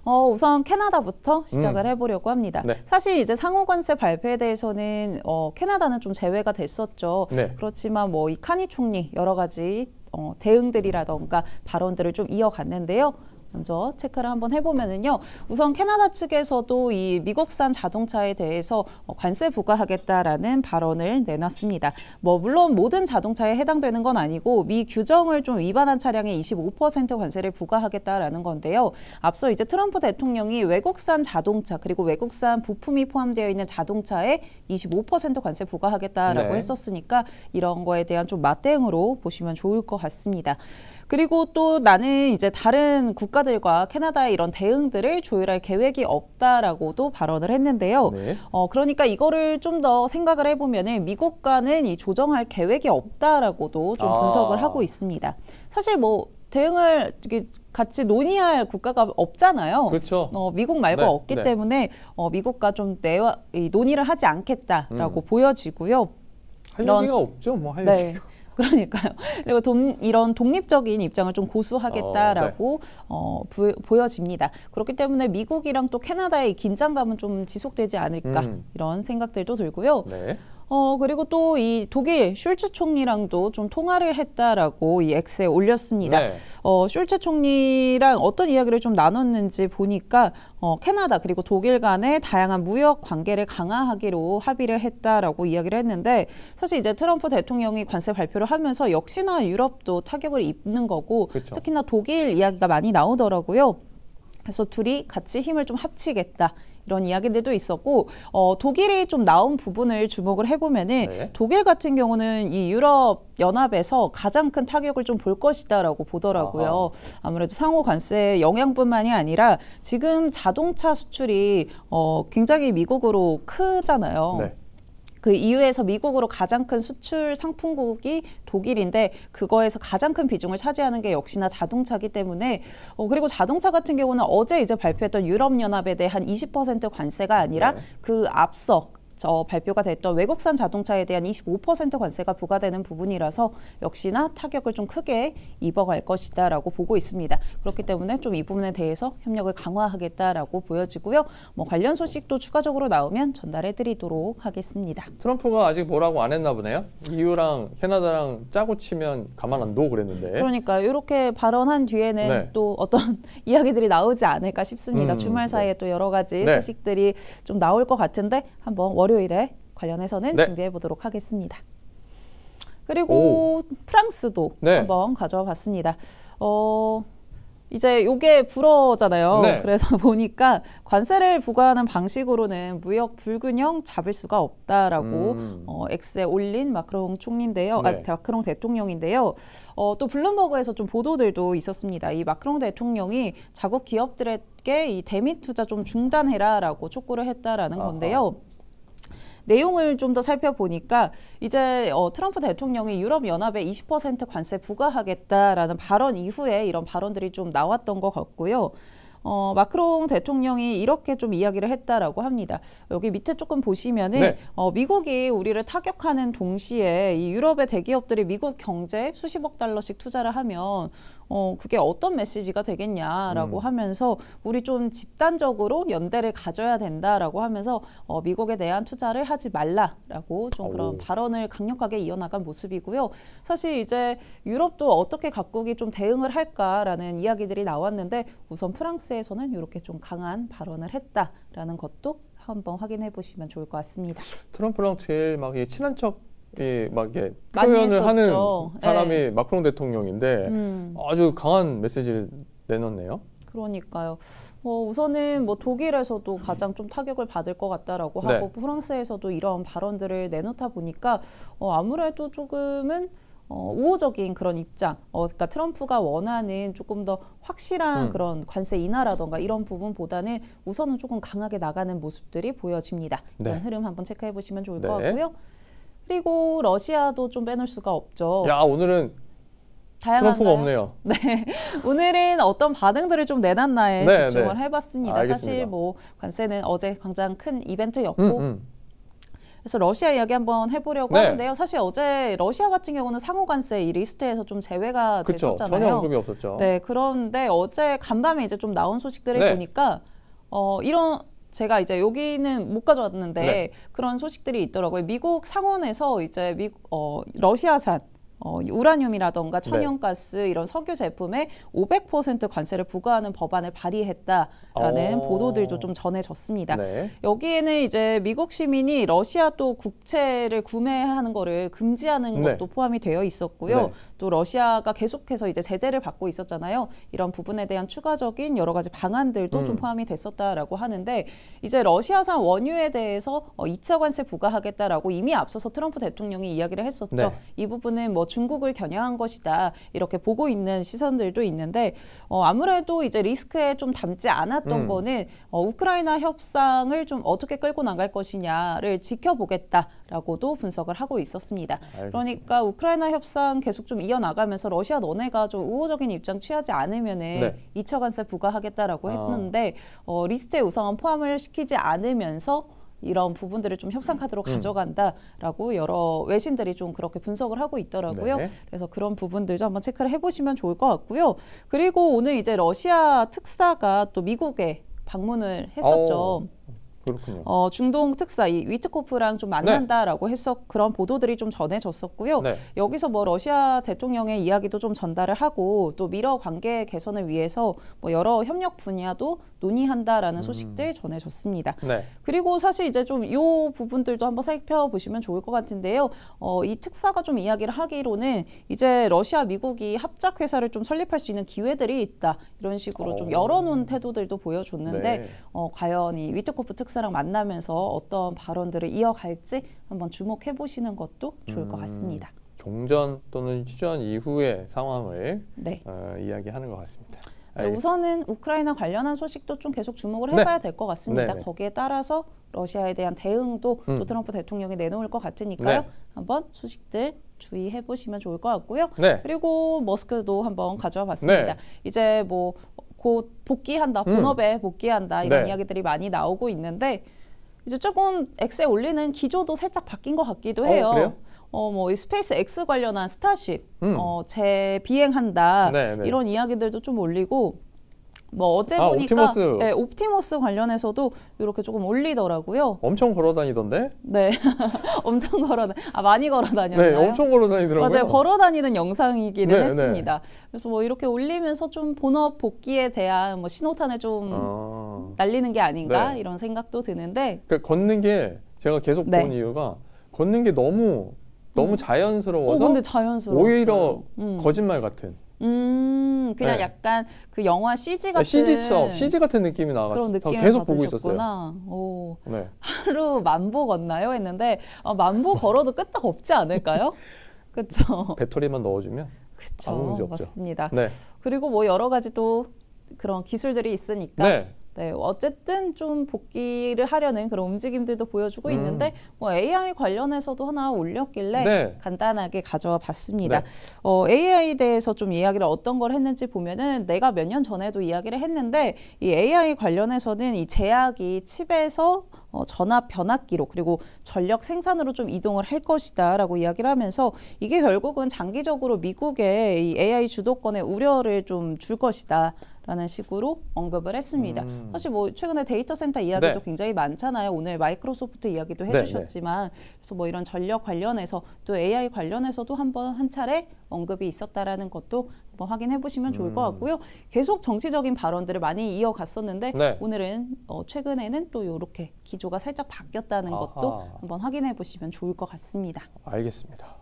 우선 캐나다부터 시작을 해보려고 합니다. 네. 사실 이제 상호관세 발표에 대해서는 캐나다는 좀 제외가 됐었죠. 네. 그렇지만 뭐 이 카니 총리 여러 가지 대응들이라던가 발언들을 좀 이어갔는데요. 먼저 체크를 한번 해보면은요. 우선 캐나다 측에서도 이 미국산 자동차에 대해서 관세 부과하겠다라는 발언을 내놨습니다. 뭐 물론 모든 자동차에 해당되는 건 아니고 미 규정을 좀 위반한 차량에 25% 관세를 부과하겠다라는 건데요. 앞서 이제 트럼프 대통령이 외국산 자동차 그리고 외국산 부품이 포함되어 있는 자동차에 25% 관세 부과하겠다라고 네. 했었으니까 이런 거에 대한 좀 맞대응으로 보시면 좋을 것 같습니다. 그리고 또 나는 이제 다른 국가들과 캐나다의 이런 대응들을 조율할 계획이 없다라고도 발언을 했는데요. 네. 그러니까 이거를 좀 더 생각을 해보면은 미국과는 이 조정할 계획이 없다라고도 좀 분석을 하고 있습니다. 사실 뭐 대응을 같이 논의할 국가가 없잖아요. 그렇죠. 미국 말고 네, 없기 네. 때문에 미국과 좀 논의를 하지 않겠다라고 보여지고요. 할 얘기가 없죠. 뭐 할 네. 얘기가. 그러니까요. 그리고 이런 독립적인 입장을 좀 고수하겠다라고 보여집니다. 그렇기 때문에 미국이랑 또 캐나다의 긴장감은 좀 지속되지 않을까 이런 생각들도 들고요. 네. 그리고 또 이 독일 슐츠 총리랑도 좀 통화를 했다라고 이 X에 올렸습니다. 네. 슐츠 총리랑 어떤 이야기를 좀 나눴는지 보니까 캐나다 그리고 독일 간의 다양한 무역 관계를 강화하기로 합의를 했다라고 이야기를 했는데 사실 이제 트럼프 대통령이 관세 발표를 하면서 역시나 유럽도 타격을 입는 거고 그렇죠. 특히나 독일 이야기가 많이 나오더라고요. 그래서 둘이 같이 힘을 좀 합치겠다. 이런 이야기들도 있었고 독일이 좀 나온 부분을 주목을 해보면은 네. 독일 같은 경우는 이 유럽 연합에서 가장 큰 타격을 좀 볼 것이다라고 보더라고요. 아하. 아무래도 상호 관세 영향뿐만이 아니라 지금 자동차 수출이 굉장히 미국으로 크잖아요. 네. 그 이유에서 미국으로 가장 큰 수출 상품국이 독일인데 그거에서 가장 큰 비중을 차지하는 게 역시나 자동차기 때문에 그리고 자동차 같은 경우는 어제 이제 발표했던 유럽연합에 대한 20% 관세가 아니라 네. 그 앞서 발표가 됐던 외국산 자동차에 대한 25% 관세가 부과되는 부분이라서 역시나 타격을 좀 크게 입어갈 것이다라고 보고 있습니다. 그렇기 때문에 좀 이 부분에 대해서 협력을 강화하겠다라고 보여지고요. 뭐 관련 소식도 추가적으로 나오면 전달해드리도록 하겠습니다. 트럼프가 아직 뭐라고 안 했나 보네요. EU랑 캐나다랑 짜고 치면 가만 안 둬 그랬는데. 그러니까 이렇게 발언한 뒤에는 네. 또 어떤 이야기들이 나오지 않을까 싶습니다. 주말 사이에 또 여러 가지 네. 소식들이 좀 나올 것 같은데 한번 월요일에 관련해서는 네. 준비해 보도록 하겠습니다. 그리고 프랑스도 네. 한번 가져와 봤습니다. 이제 요게 불어잖아요. 네. 그래서 보니까 관세를 부과하는 방식으로는 무역 불균형 잡을 수가 없다라고 X에 올린 마크롱 총리인데요. 네. 마크롱 대통령인데요. 또 블룸버그에서 좀 보도들도 있었습니다. 이 마크롱 대통령이 자국 기업들에게 이 대미 투자 좀 중단해라라고 촉구를 했다라는 건데요. 내용을 좀 더 살펴보니까 이제 트럼프 대통령이 유럽연합에 20% 관세 부과하겠다라는 발언 이후에 이런 발언들이 좀 나왔던 것 같고요. 마크롱 대통령이 이렇게 좀 이야기를 했다라고 합니다. 여기 밑에 조금 보시면은 네. 미국이 우리를 타격하는 동시에 이 유럽의 대기업들이 미국 경제에 수십억 달러씩 투자를 하면 그게 어떤 메시지가 되겠냐라고 하면서 우리 좀 집단적으로 연대를 가져야 된다라고 하면서 미국에 대한 투자를 하지 말라라고 좀 그런 발언을 강력하게 이어나간 모습이고요. 사실 이제 유럽도 어떻게 각국이 좀 대응을 할까라는 이야기들이 나왔는데 우선 프랑스에서는 이렇게 좀 강한 발언을 했다라는 것도 한번 확인해 보시면 좋을 것 같습니다. 트럼프랑 제일 막 친한 척 막 이게 많이 표현을 했었죠. 하는 사람이 네. 마크롱 대통령인데 아주 강한 메시지를 내놓네요. 그러니까요. 우선은 뭐 독일에서도 가장 좀 타격을 받을 것 같다라고 네. 하고 프랑스에서도 이런 발언들을 내놓다 보니까 아무래도 조금은 우호적인 그런 입장, 그러니까 트럼프가 원하는 조금 더 확실한 그런 관세 인하라던가 이런 부분보다는 우선은 조금 강하게 나가는 모습들이 보여집니다. 이런 네. 흐름 한번 체크해 보시면 좋을 네. 것 같고요. 그리고 러시아도 좀 빼놓을 수가 없죠. 야, 오늘은 다양한가요? 트럼프가 없네요. 네, 오늘은 어떤 반응들을 좀 내놨나에 네, 집중을 네. 해봤습니다. 알겠습니다. 사실 뭐 관세는 어제 가장 큰 이벤트였고 그래서 러시아 이야기 한번 해보려고 네. 하는데요. 사실 어제 러시아 같은 경우는 상호관세 이 리스트에서 좀 제외가 그쵸. 됐었잖아요. 전혀 언급이 없었죠. 네, 그런데 어제 간밤에 이제 좀 나온 소식들을 네. 보니까 이런 제가 이제 여기는 못 가져왔는데 네. 그런 소식들이 있더라고요. 미국 상원에서 이제 러시아산 우라늄이라던가 천연가스 이런 석유 제품에 500% 관세를 부과하는 법안을 발의했다라는 보도들도 좀 전해졌습니다. 네. 여기에는 이제 미국 시민이 러시아 또 국채를 구매하는 거를 금지하는 네. 것도 포함이 되어 있었고요. 네. 또 러시아가 계속해서 이제 제재를 받고 있었잖아요. 이런 부분에 대한 추가적인 여러 가지 방안들도 좀 포함이 됐었다라고 하는데 이제 러시아산 원유에 대해서 2차 관세 부과하겠다라고 이미 앞서서 트럼프 대통령이 이야기를 했었죠. 네. 이 부분은 뭐 중국을 겨냥한 것이다 이렇게 보고 있는 시선들도 있는데 아무래도 이제 리스크에 좀 담지 않았던 거는 우크라이나 협상을 좀 어떻게 끌고 나갈 것이냐를 지켜보겠다라고도 분석을 하고 있었습니다. 알겠습니다. 그러니까 우크라이나 협상 계속 좀 이어나가면서 러시아 너네가 좀 우호적인 입장 취하지 않으면은 네. 2차 관세 부과하겠다라고 했는데 리스트에 우선 포함을 시키지 않으면서 이런 부분들을 좀 협상 카드로 가져간다라고 여러 외신들이 좀 그렇게 분석을 하고 있더라고요. 네. 그래서 그런 부분들도 한번 체크를 해보시면 좋을 것 같고요. 그리고 오늘 이제 러시아 특사가 또 미국에 방문을 했었죠. 그렇군요. 중동 특사 이 위트코프랑 좀 만난다라고 해서 그런 보도들이 좀 전해졌었고요. 네. 여기서 뭐 러시아 대통령의 이야기도 좀 전달을 하고 또 미러 관계 개선을 위해서 뭐 여러 협력 분야도 논의한다라는 소식들 전해졌습니다. 네. 그리고 사실 이제 좀 이 부분들도 한번 살펴보시면 좋을 것 같은데요. 이 특사가 좀 이야기를 하기로는 이제 러시아, 미국이 합작 회사를 좀 설립할 수 있는 기회들이 있다 이런 식으로 좀 열어놓은 태도들도 보여줬는데 네. 과연 이 위트코프 특사랑 만나면서 어떤 발언들을 이어갈지 한번 주목해 보시는 것도 좋을 것 같습니다. 종전 또는 휴전 이후의 상황을 네. 이야기하는 것 같습니다. 우선은 우크라이나 관련한 소식도 좀 계속 주목을 해봐야 될 것 같습니다. 네네. 거기에 따라서 러시아에 대한 대응도 또 트럼프 대통령이 내놓을 것 같으니까요. 네. 한번 소식들 주의해 보시면 좋을 것 같고요. 네. 그리고 머스크도 한번 가져와 봤습니다. 네. 이제 뭐 곧 복귀한다, 본업에 복귀한다 이런 네. 이야기들이 많이 나오고 있는데 이제 조금 X에 올리는 기조도 살짝 바뀐 것 같기도 해요. 그래요? 뭐 이 스페이스 X 관련한 스타쉽 재비행한다 네, 네. 이런 이야기들도 좀 올리고 뭐 어제 보니까 옵티머스. 네, 옵티머스 관련해서도 이렇게 조금 올리더라고요. 엄청 걸어다니던데? 네, 엄청 많이 걸어다녔나요? 네, 엄청 걸어다니더라고요. 맞아요, 걸어다니는 영상이기는 네, 했습니다. 그래서 뭐 이렇게 올리면서 좀 본업 복귀에 대한 뭐 신호탄을 좀 날리는 게 아닌가 네. 이런 생각도 드는데. 그러니까 걷는 게 제가 계속 네. 본 이유가 걷는 게 너무 자연스러워서 근데 자연스러웠어요. 오히려 거짓말 같은. 그냥 네. 약간 그 영화 CG 같은 CG 같은 느낌이 그런 나가서 느낌을 계속 보고 받으셨구나. 있었어요. 오, 네. 하루 만보 걷나요? 했는데 만보 걸어도 끄떡 없지 않을까요? 그렇죠. 배터리만 넣어주면 아무 문제 그렇죠. 없죠. 맞습니다. 네. 그리고 뭐 여러 가지 또 그런 기술들이 있으니까 네. 네, 어쨌든 좀 복귀를 하려는 그런 움직임들도 보여주고 있는데 뭐 AI 관련해서도 하나 올렸길래 네. 간단하게 가져와 봤습니다. 네. AI에 대해서 좀 이야기를 어떤 걸 했는지 보면은 내가 몇 년 전에도 이야기를 했는데 이 AI 관련해서는 이 제약이 칩에서 전압 변압기로 그리고 전력 생산으로 좀 이동을 할 것이다라고 이야기를 하면서 이게 결국은 장기적으로 미국의 이 AI 주도권에 우려를 좀 줄 것이다. 라는 식으로 언급을 했습니다. 사실 뭐 최근에 데이터 센터 이야기도 네. 굉장히 많잖아요. 오늘 마이크로소프트 이야기도 네, 해주셨지만 그래서 뭐 이런 전력 관련해서 또 AI 관련해서도 한 차례 언급이 있었다라는 것도 한번 확인해 보시면 좋을 것 같고요. 계속 정치적인 발언들을 많이 이어갔었는데 네. 오늘은 최근에는 또 이렇게 기조가 살짝 바뀌었다는 것도 아하. 한번 확인해 보시면 좋을 것 같습니다. 알겠습니다.